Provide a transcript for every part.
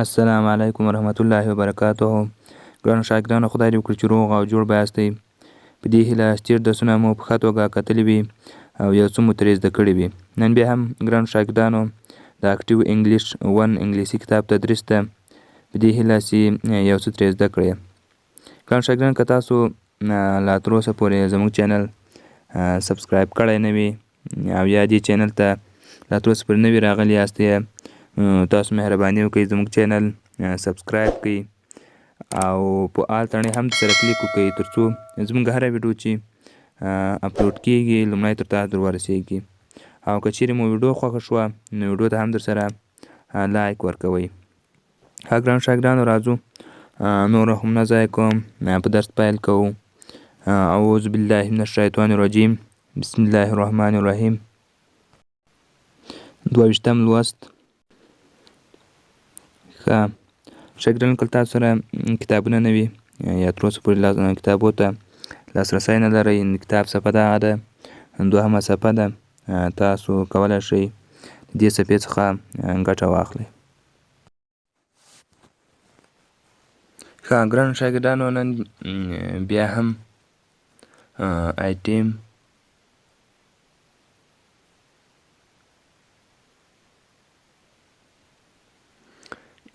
السلام علیکم ورحمت الله وبرکاته. ګرانو شاګردانو، خدای دې وکړي چې روغ او جوړ به یاستئ. په دې هیله چې تېر درسونه مو په ښه توګه کتلي وي او یو څه مو ترې زده کړي وي. نن بیا هم ګرانو شاګردانو د اکټیو انګلیش 1 انګلیسي کتاب تدریس ته په دې هیله چې یو څه ترې زده کړئ. ګرانو شاګردانو، که تاسو لا تر اوسه پورې زموږ چینل سبسکرايب کړی نه وي او یا دې چینل ته لا تر اوسه پورې نه وي راغلي یاستئ، تاسو مهرباني وکړئ زموږ چینل سبسکرايب کړئ او په آل تڼۍ هم سره کلیک وکړئ تر څو زموږ هره ویډیو چې اپلوډ کیږي لومړی تر تاسو در ورسیږي. او که چیرې مو ویډیو خوښه شوه نو ویډیو ته هم در سره لایک ورکوئ. ښه ګرانو شاګردانو، راځو نور هم نه ضایع کوم، په درس پیل کوو. اعوذ بالله من الشیطان الرجیم، بسم الله الرحمن الرحیم. 22 ښه شاګردانو، که تاسو سره کتابونه نه وي یا تر اوسه پورې کتابو ته لاسرسی نه لرئ، کتاب صفحه دغه ده، 2مه صفحه ده. تاسو کولی شئ د دې صفحې څخه ګټه واخلئ. ښه ګرانو شاګردانو، نن بیا هم آیټم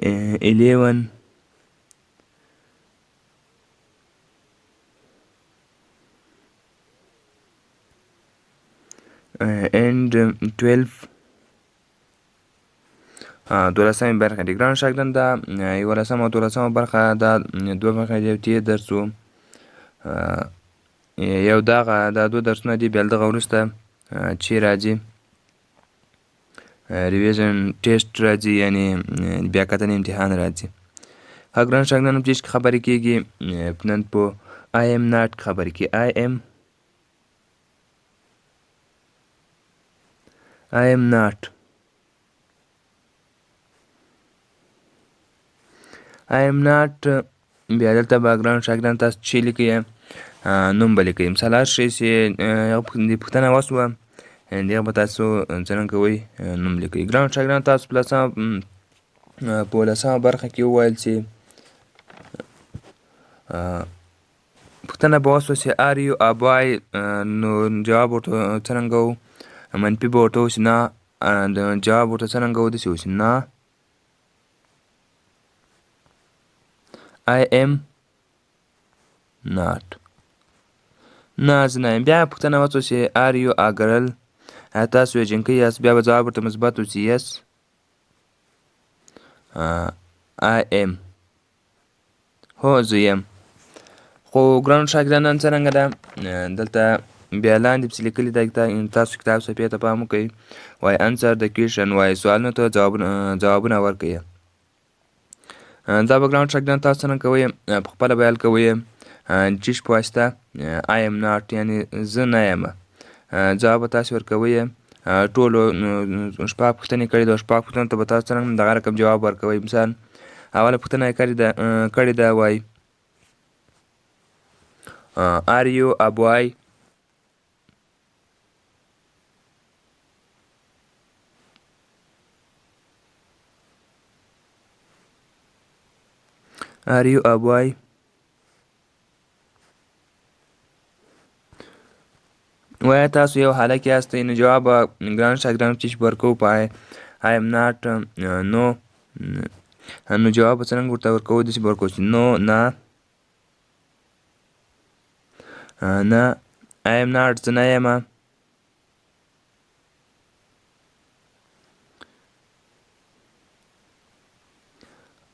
11 and 12 دولسمې برخه دي. ګرانو شاګردانو، دا 11 او 12 برخه دا دوه برخې دي. یو درس و، یو دغه دا دوه درسونه دي. بیا له دغه وروسته چې راځي ریویژن ټیسټ راځي، یعنې بیا کتنې امتحان راځي. ښه ګرانو شاګردانو، چې خبرې کېږي نن په I am not خبرې کېږي. I am not بیا دلته به ګرانو شاګردانو تاسو چې لیکئ نوم به لیکئ. مثال هر شی چې پوښتنه وسوه دغه به تاسو څرنګه کوئ نوم لیکئ. ګرانو شاګردانو، تاسو په 10مه برخه کې وویل چې پوښتنه به وسوه چې آر یو ا بوای، نو جواب ورته څرنګه و؟ منفي به ورته وشي نه، جواب ورته څرنګه و؟ داسې وشي نه I am not، نه زه نه یم. بیا پوښتنه وسوه چې آر یو ا ګرل، تاسو یو جینکۍ یاست؟ بیا به ځواب ورته مثبت وشي یس I am، هو زه یم. خو ګرانو شاګردانو، نن څرنګه ده دلته بیا لاندې پسې لیکلي ده، تاسو کتاب صفحې ته پام وکئ. وایي انسر د کوېشن، وایي سوالونو ته ځوابونه ورکئ. دا به ګرانو شاګردانو تاسو څرنګه کوئ؟ په خپله بیان کوئ جیش په واسطه I am not، یعنې زه نه یم. ځواب به تاسې ورکوئ. ټولو شپږ پوښتنې کړي دي، شپږ پوښتنو ته به تاسو څرنګه دغه رقم جواب ورکوئ. مثال اوله پوښتنه یې کړې ده، وایي آر یو ا بوای، آر یو ا بوای. وایه تاسو یو هلک یاستئ، نو جواب به ګرانو شاګردانو چې ورکوو په I am not نو، نو جواب به څرنګه ورته ورکوو؟ داسې به ورکوو چې نو نه نه I am not، زه نه یم.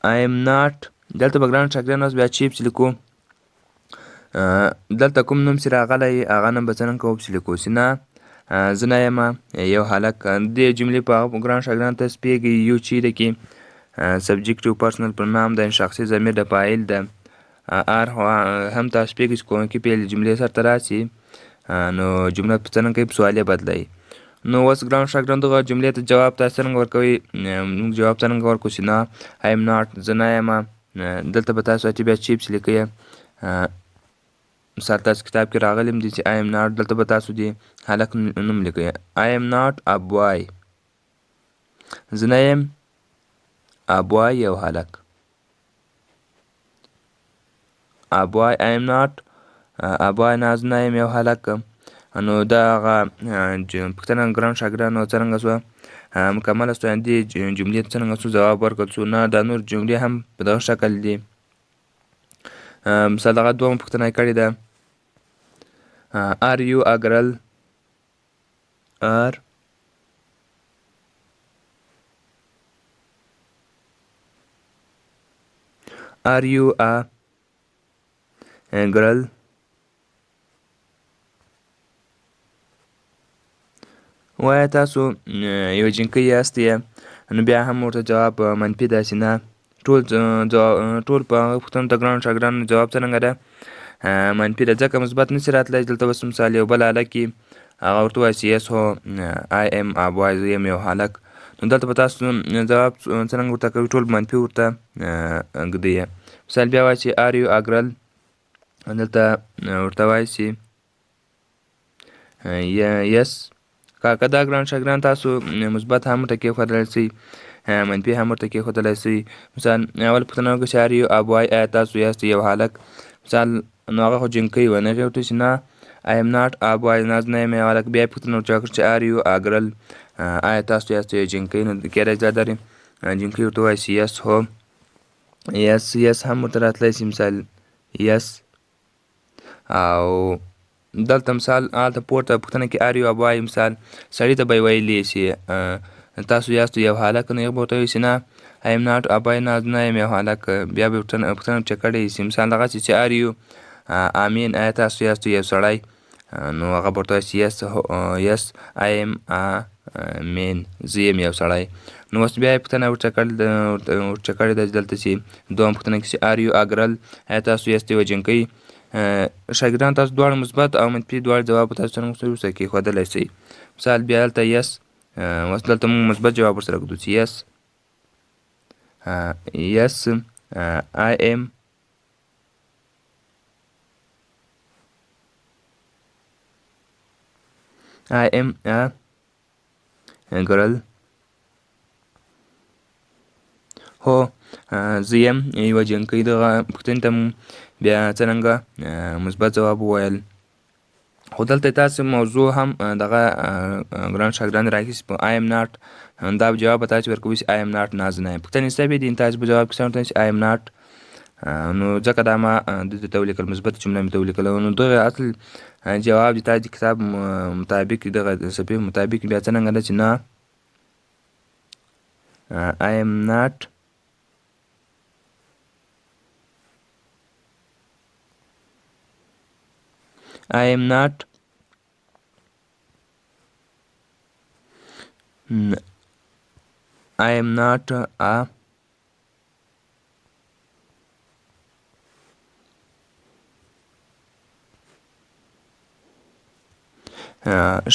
I am not. دلته به ګرانو شاګردانو اوس بیا چې پسې لیکو، دلته کوم نوم چې راغلی هغه نوم به څرنګه کوو؟ پسې لیکو چې نه زه نه یم یو هلک. دې جملې په ګرانو شاګردانو تاسو پوهېږئ یو چیرې کې سبجیکټیو پرسنل پرونام ده، شخصي ضمیر د فاعل ده. آر هم تاسو پوهېږئ چې کومکي فعل جملې سرته راسي نو جمله په څرنګه کوي؟ په سوالې بدلوي. نو اوس ګرانو شاګردانو دغه جملې ته جواب تاسو څرنګه ورکوئ؟ موږ جواب څرنګه ورکوو چې نه I am not، زه نه یم. دلته به تاسو بیا چې پسې لیکئ. مثال تاسو کتاب کې راغلي دي چې I am not، دلته به تاسو دې هلک نوم لیکئ. I am not a boy، زه نه یم a boy یو هلک. a boy I am not a boy نه یم یو هلک. نو دا هغه پوښتنه ګران شاګردانو څرنګه شوه مکمله شوه دې جملې څرنګه شو ځواب ورکړل شو نه دا نور جملې هم په دغه شکل دي. مثال دغه دومره پوښتنه یې کړې ده are you a girl are you a girl وایه تاسو یو جنکۍ یاست یې نو بیا هم ورته جواب منفي داسې نه ټول په هغه پوښتنو ته ګرانو شاګردانو جواب څرنګه ده منفي ده ځکه مثبت نشي راتلی. دلته اوس مثال یو بل هلک یي هغه ورته ووایي چې yes هو I am a boy زه یم یو هلک. نو دلته به تاسو جواب څرنګه ورته کوي ټول منفي ورته ږدي. مثال بیا وایي چې are you a girl دلته ورته وایي چې yes. که دا ګران شاګردان تاسو مثبت هم ورته کېښودلی شئ منفي هم ورته کېښودلی شئ. مثال اول پوښتنه وکړه چې are you a boy آیا تاسو یاست یو هلک. مثال نو هغه خو جنکۍ وه نه هغې ورته چې نه I am not a boy نه زه نه یم یو هلک. بیا یې پوښتنه ورته وکړه چې are you a girl آیا تاسو یاست یو جنکۍ. نو کېدای شي دا درې جنکۍ ورته ووایي چې yes هو yes هم ورته راتلی شي. مثال yes او دلته مثال هلته پورته پوښتنه کې are you a boy مثال سړي ته به یې ویلی چې تاسو یاستو یو هلک نو هغه به ورته وایي چې نه I am not a boy نه زه نه یم یو هلک. بیا به یې پوښتنه چې کړې شي مثال دغسې چې are you a man آیا تاسو یاستو یو سړی نو هغه به ورته وایي چې yes I am a man زه یم یو سړی. نو اوس بیا یې پوښتنه ورته کړې ده دلته چې دویمه پوښتنه کې چې are you a girl آیا تاسو یاستو یوه جنکۍ. شاګردان تاسو دواړه مثبت او منفي دواړه ځواب په تاسو څرنګه وروسته کېښودلی شئ. مثال بیا دلته yes اوس دلته موږ مثبت جواب ورسره ږدو چې yes I am a girl هو زه یم یوه جنکۍ. دغه پوښتنې ته بیا څرنګه مثبت ځواب وویل. خو دلته تاسو موضوع هم دغه ګران شاګردان راخیستې په I am not دا جواب به تاسو ورکوئ چې I am not نه زه نه یم. پوښتنې سوې دي تاسو به جواب کې څه ورته چې I am not نو ځکه دا ما دلته ته ولیکل مثبت جمله مې ته ولیکله. نو دغه اصل جواب د تاسو د کتاب مطابق دغه صفحې مطابق بیا څرنګه ده چې نه I am not a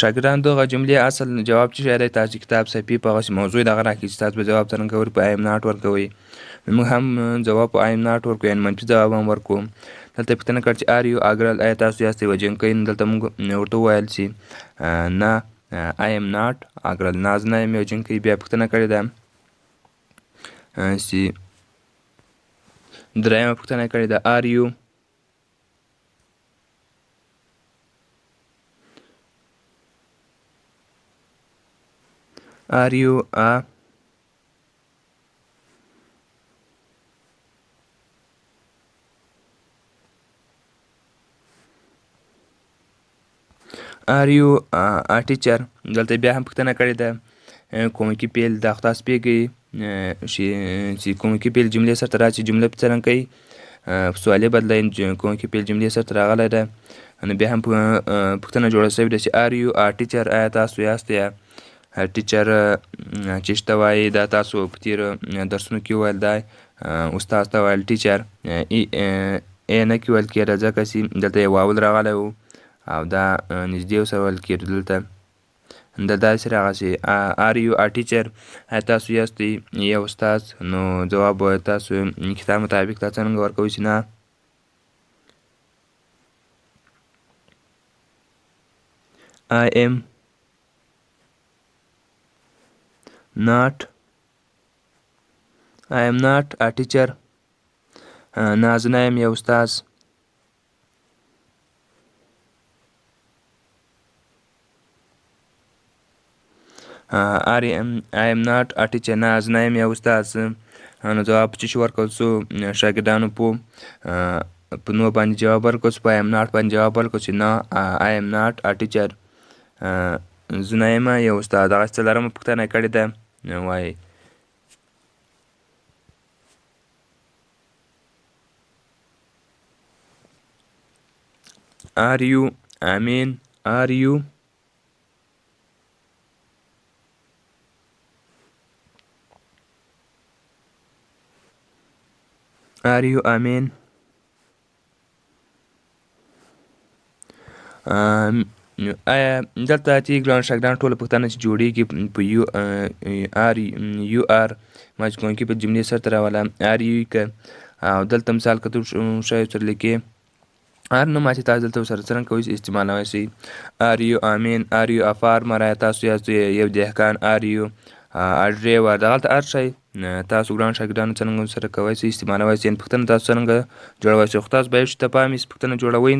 شاګردان دغه جملې اصل جواب چې دی تاسو کتاب صفحې په هغسې موضوع دغه راکړي چې تاسو به جواب څرنګه ورکوئ په I am not ورکوئ. موږ هم جواب په I am not ورکوو یعنې منفي ځواب هم ورکوو. دلته پوښتنه کړه چې are you a girl آیا تاسو یاست یوه جنکۍ. نو دلته موږ ورته وویل چې نه I am not a girl نه زه نه یم یو جنکۍ. بیا پوښتنه کړې ده چې درېیمه پوښتنه یې کړې ده are you a teacher. دلته بیا هم پوښتنه کړې ده کومکي فعل دا خو تاسو پوهېږئ چې کومکي فعل جملې سرته راشي جمله په څرنګه کوي په سوالي بدلوي. کومکي فعل جملې سرته راغلی ده. نو بیا هم پوښتنه جوړه شوې ده چې are you a teacher آیا تاسو یاست یا ټیچر چې ته وایي دا تاسو په تېرو درسونو کې وویل دا استاد ته ویل ټیچر ای نه کې ویل کېده ځکه چې دلته یې واول راغلی و او دا نږدې ورسره ویل کېدو. دلته داسې راغسې are you a teacher آیا تاسو یاستئ یو استاد. نو ځواب به تاسو کتاب مطابق دا څرنګه ورکوئ چې نه I am not I am not a teacher. نه زه نه یم یو استاد. I am not a teacher. نه زه نه یم یو استاد. نو جواب چې ورکړل سو شاګردانو په نو باندې جواب ورکړل سو، په I am not باندې جواب ورکړل چې نه I am not a teacher. زه نه یم یو استاد. دغسې څلورمه پوښتنه یې کړې ده. وایي Are you are you آمین؟ آیا دلته چې ګران شاګردان ټوله پوښتنه چې جوړېږي په یو آر ما چې کوونکي په جملې سرته راوله آر یو که او دلته مثال که ته شی سره لیکې هر نوم چې تاسو دلته ورسره څرنګه کوئ استعمالوی شئ. آر یو آمین، آر یو ا فارمر، آیا تاسو یاست یو دهقان، آر یو ا ډریور. دغلته هر شی تاسو ګران شاګردانو څرنګه ورسره کوی شئ استعمالوی شئ. پوښتنه تاسو څرنګه جوړوی شئ. خو تاسو به یو شي ته پام وي پوښتنه جوړوئ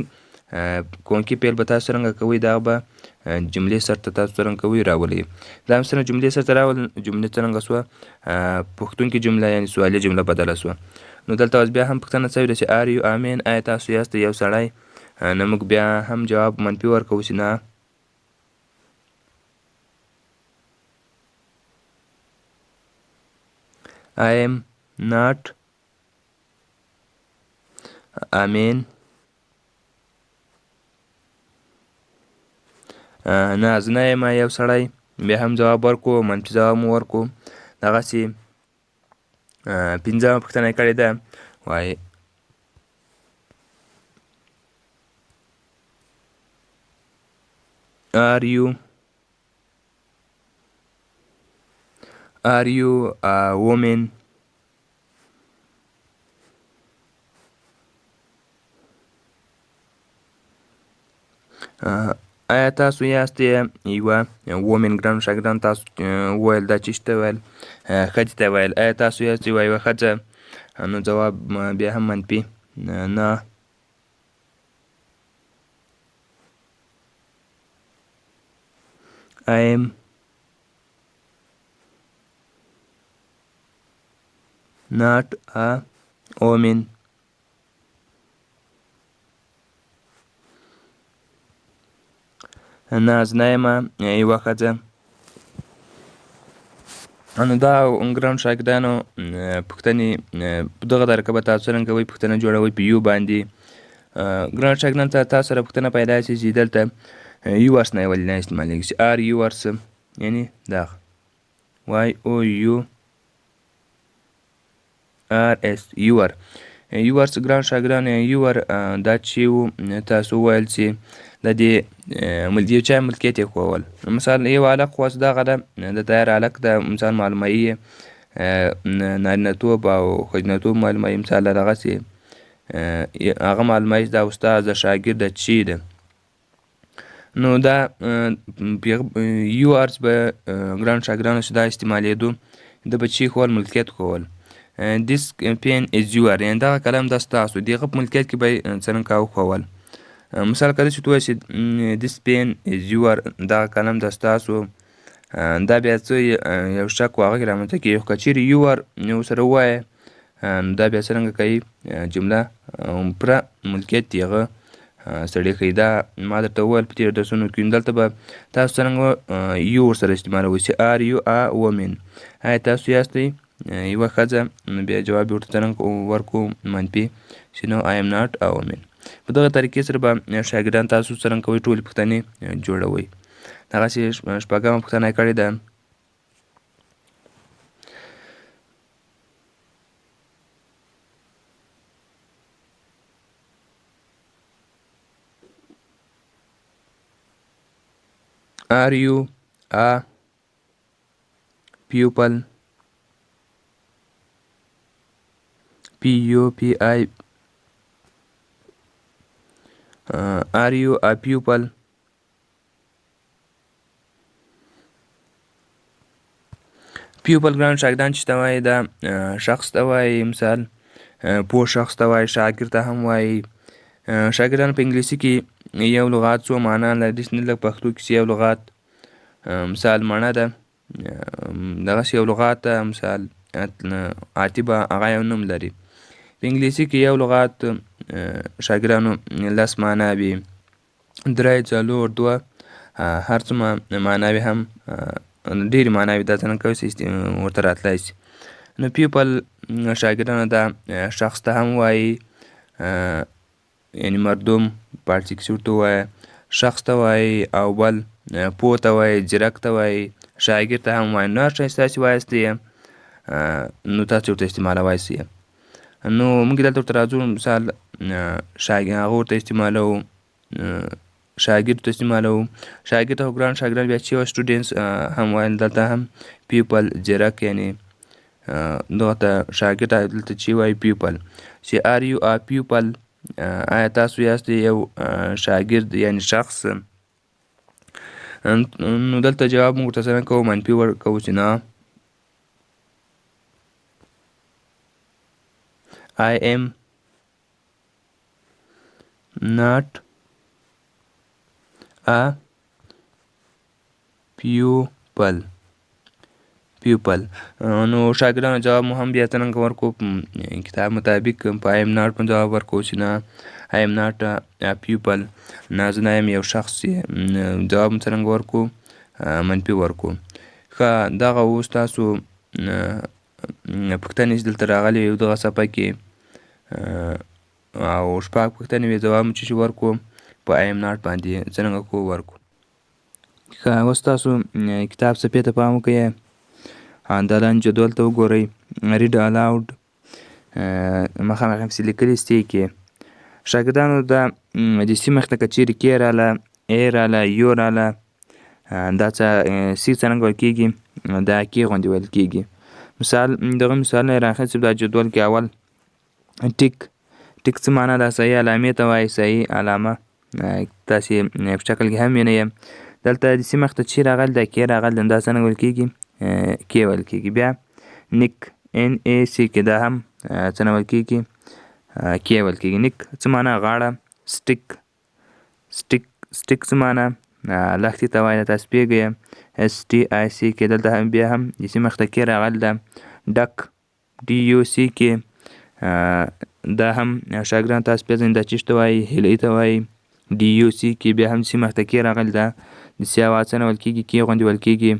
کوونکي پیل به تاسو څرنګه کوئ دغه به جملې سرته تاسو څرنګه کوئ راولئ. دا هم څرنګه جملې سرته راول جملې څرنګه سوه پوښتونکې جمله یعنې سوالي جمله بدله سوه. نو دلته اوس بیا هم پوښتنه شوې ده چې آر یو آمین، آیا تاسو یاست یو سړی؟ نو موږ بیا هم جواب منفي ورکوو چې نه I am not آمین. نه زه نه یم یو سړی. بیا هم جواب ورکړو منفي جواب مو ورکړو. دغسې پنځمه پوښتنه یې کړې ده. وایي Are you a woman? آیا تاسو یاست یوه وومن؟ ګرانو شاګردانو تاسو وویل دا چې ته ویل ښځې ته ویل. آیا تاسو یاست یوه ښځه؟ نو ځواب بیا هم منفي نه. I am not a woman. نه زه نه یم یوه ښځه. نو دا ګرانو شاګردانو پوښتنې په دغه طریقه به تاسو څرنګه کوئ پوښتنه جوړوئ په یو باندې. ګرانو شاګردانو تاسو سره پوښتنه پیدا شي چې دلته یوارس نه ولې نه استعمالېږي چې آر یوارس یعنې دغه وای او یو آر اس یور. یوارس ګران شاګردان یور دا چې و تاسو وویل چې د دې یو چا ملکیت یې ښوول. مثال یو هلک خو دغه ده د تیار هلک د مثال معلوموي نارینه‌توب او ښځینه‌توب معلوموي. مثال دغسې هغه معلوموي چې دا استاد د شاګرد چې ده. نو دا یو ارز به ګران شاګردانو چې دا استعمالېدو د به چې ښول ملکیت ښول. This pen is your یعنې دغه قلم دا ستاسو د هغه په ملکیت کې به یې څرنګه کاوه ښول. مثال کله چې ته وایې چې this pen is your دغه قلم دا ستاسو دا بیا څه یو شک و هغه کې رامنځته کېږي. خو که چیرې your ورسره ووایې دا بیا څرنګه کوي جمله پوره ملکیت د هغه سړی ښیي. دا ما درته وویل په تېرو درسونو کې. دلته به تاسو څرنګه یو ورسره استعمالوئ چې آر یو ا وومن. آیا تاسو یاستئ یوه ښځه؟ نو بیا جواب یې ورته څرنګه ورکړو منفي چې نو آی ام ناټ ا وومن. په دغه طریقې سره به شاګردان تاسو څرنګه کوئ ټولې پوښتنې جوړوئ. دغسې شپږمه پوښتنه یې کړې ده. Are you a pupil? P-U-P-I. Are you a pupil? پیوپل ګران شاګردان چې ته وایي دا شخص ته وایي، مثال پوه شخص ته وایي، شاګرد ته هم وایي. شاګردان په انګلیسي کې یو لغات څو معنا لري، لږ پښتو کې چې یو لغات مثال مڼه ده، دغسې یو لغات ده مثال عاتبه، هغه یو نوم لري. په انګلیسي کې یو لغات شاګردانو 10 معنا وي، 3 4 2 هر څه معناوي هم ډېرې معناوي دا څه نه کوي چې ورته راتلی شي. نو پیپل شاګردانو دا شخص ته هم وایي، یعنې مردم پارټیکسیو ته ووایه، شخص ته وایي، او بل پوه ته وایي، ځیرک ته وایي، شاګرد ته هم وایي. نو هر شی چې تاسې وایستی نو تاسې ورته استعمالوی سئ. نو موږ دلته ورته راځو، مثال هغه ورته استعمالوو، شاګرد ته استعمالوو. شاګرد ته خو ګران شاګردان بیا چې سټوډنټس هم وایي، دلته هم پیپل ځیرک، یعنې دغه ته شاګرد ته دلته چې وایي پیپل. چې آر یو آ پیپل، آیا تاسو یاستئ یو شاګرد یعنې شخص؟ نو دلته جواب موږ ورته څرنګه کوو، منفي ورکوو چې نه. I am not a pupil. نو شاګردانو جواب مو هم بیا څرنګه ورکړو، کتاب مطابق په I am not باندې جواب ورکړو چې نه I am not a pupil، نه زه نه یم یو شخص. جواب مو څرنګه ورکړو، منفي ورکړو. ښه، دغه اوس تاسو پوښتنې چې دلته راغلې وي دغه صفحه کې، او شپږ پوښتنې وې، ځواب مو چې ورکړو په I am not باندې څرنګه کو ورکړو. ښه، اوس تاسو کتاب صفحې ته پام وکړئ، دا لاندې جدول ته وګورئ. ریډ الاود مخامخ پسې لیکلي ستې کې شاګردانو دا د سی مخ ته که چیرې کې راله، ای راله، یو راله، دا څه سی څرنګه ویل کېږي، دا کې غوندې ویل کېږي. مثال دغه مثالونه یې راخیستي دا جدول کې. اول ټیک، ټیک څه معنا ده؟ صحیح علامې ته وایي، صحیح علامه تاسې په شکل کې هم وینئ. دلته د سی مخ ته چې راغلی، دا کې راغلی، دا څرنګه ویل کېږي، کې ویل کېږي. بیا نیک، ان ای سی کې، دا هم څه ویل کېږي، کې ویل کېږي. نیک څه معنا؟ غاړه. سټیک، سټیک څه معنا؟ لښتې ته وایي، تاسې پوهېږئ. اس ټي آی سی کې دلته هم بیا هم د سی مخ ته کې راغلی ده. ډک، ډي یو سی کې، دا هم شاګردان تاسو پېژنئ، دا چیش ته وایي، هیلۍ ته وایي. ډي یو سی کې بیا هم سی مخ ته کې راغلی ده، د سی اواز څنګه ویل کېږي، کې غوندې ویل کېږي.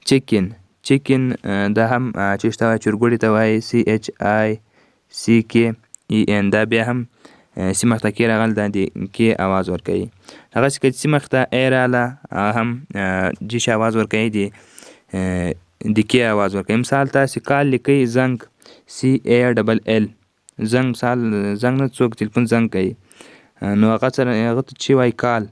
چکن، چکن دا هم چیش ته وایي، چرګوړي ته وایي، سی ایچ آی سی کې ای ان، دا بیا هم سی مخ ته کې راغلی ده، د کې اواز ورکوي. هغسې که سی مخ ته ای راله، هم جیش اواز ورکوي، د کې اواز ورکوي. مثال تاسې کال لیکئ، زنګ، سی ای ډبل ال، زنګ. مثال زنګ نه څوک تلیفون زنګ کوي، نو هغه ته چې وایي کال،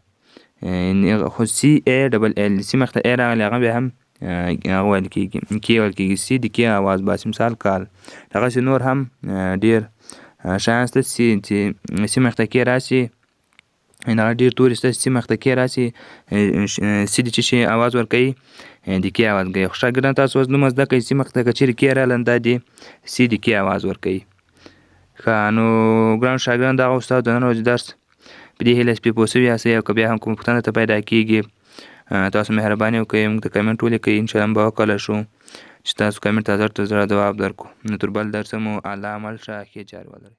خو سی ای ډبل ال، سی مخ ته ای راغلی، هغه بیا هم هغه ویل کېږي، کې ویل کېږي، سی د کې اواز باسي. مثال کال. دغسې نور هم ډېر شیان شته چې سی مخ ته کې راشي، هغه ډېر توري شته چې سی مخ ته کې راشي، سی د چې شي اواز ورکوي، د کې اواز کوي. خو شاګردان تاسو اوس نوم زده کوئ، سی مخ ته که چیرې کې راغله، دا د سی د کې اواز ورکوي. ښه، نو ګرانو شاګردانو دغه ستاسو د نن ورځې درس په دې هیله چې پرې پوه سوي یاستئ، او که بیا هم کومه پوښتنه ته پیدا کېږي، تاسو مهرباني وکړئ موږ ته کمنټ ولیکئ، انشاءالله موږ به وکولی شو چې تاسو کمنټ ته زر تر زره ځواب درکړو. نو تر بل درسه مو الله عمل شه، ښې چارې ولرئ.